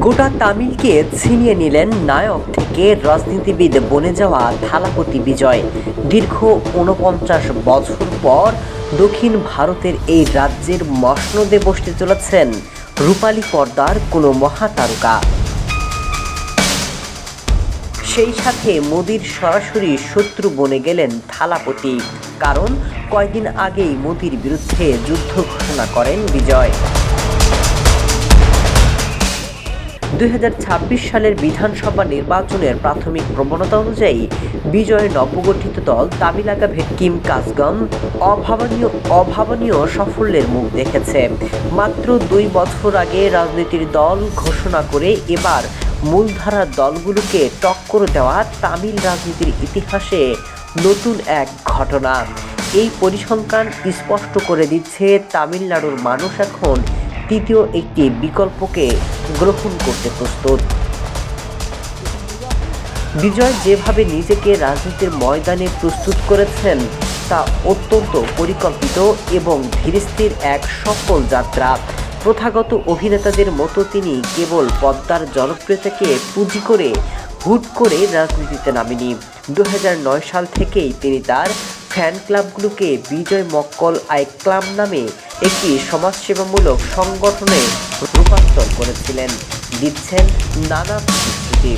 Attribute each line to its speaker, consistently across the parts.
Speaker 1: গোটা তামিলকে ছিনিয়ে নিলেন নায়ক থেকে রাজনীতিবিদ বনে যাওয়া থালাপতি বিজয়। দীর্ঘ ৪৯ বছর পর দক্ষিণ ভারতের এই রাজ্যের মসনদে বসতে চলেছেন রূপালী পর্দার কোনো মহাতারকা। সেই সাথে মোদির সরাসরি শত্রু বনে গেলেন থালাপতি, কারণ কয়েকদিন আগেই মোদির বিরুদ্ধে যুদ্ধ ঘোষণা করেন বিজয়। ২০২৬ সালের বিধানসভা নির্বাচনের প্রাথমিক প্রবণতা অনুযায়ী বিজয়ের নবগঠিত দল তামিলাকা ভেটকিম কাজগম অভাবনীয় সাফল্যের মুখ দেখেছে। মাত্র ২ বছর আগে রাজনীতির দল ঘোষণা করে এবার মূলধারার দলগুলোকে টক্কর দেওয়া তামিল রাজনীতির ইতিহাসে নতুন এক ঘটনা। এই পরিসংখ্যান স্পষ্ট করে দিচ্ছে তামিলনাড়ুর মানুষ এখন তৃতীয় একটি বিকল্পকে গ্রহণ করতে প্রস্তুত। বিজয় যেভাবে নিজেকে রাজনীতির ময়দানে প্রস্তুত করেছেন তা অত্যন্ত পরিকল্পিত এবং ধীরস্থির এক সফল যাত্রা। প্রথাগত অভিনেতাদের মতো তিনি কেবল পদ্মার জনপ্রিয়তাকে পুঁজি করে হুট করে রাজনীতিতে নামেনি। ২০০৯ সাল থেকেই তিনি তার ফ্যান ক্লাবগুলোকে বিজয় মক্কল আই ক্লাব নামে একটি সমাজসেবামূলক সংগঠনে রূপান্তর করেছিলেন, দিচ্ছেন নানা প্রতিশ্রুতি।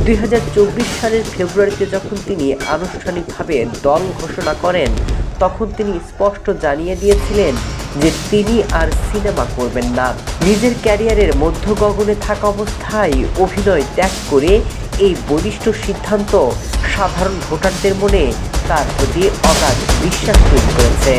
Speaker 1: ২০২৪ সালের ফেব্রুয়ারিতে যখন তিনি আনুষ্ঠানিকভাবে দল ঘোষণা করেন, তখন তিনি স্পষ্ট জানিয়ে দিয়েছিলেন যে তিনি আর সিনেমা করবেন না। নিজের ক্যারিয়ারের মধ্য গগনে থাকা অবস্থায় অভিনয় ত্যাগ করে এই বলিষ্ঠ সিদ্ধান্ত সাধারণ ভোটারদের মনে তার প্রতি অগাধ বিশ্বাস তৈরি করেছে।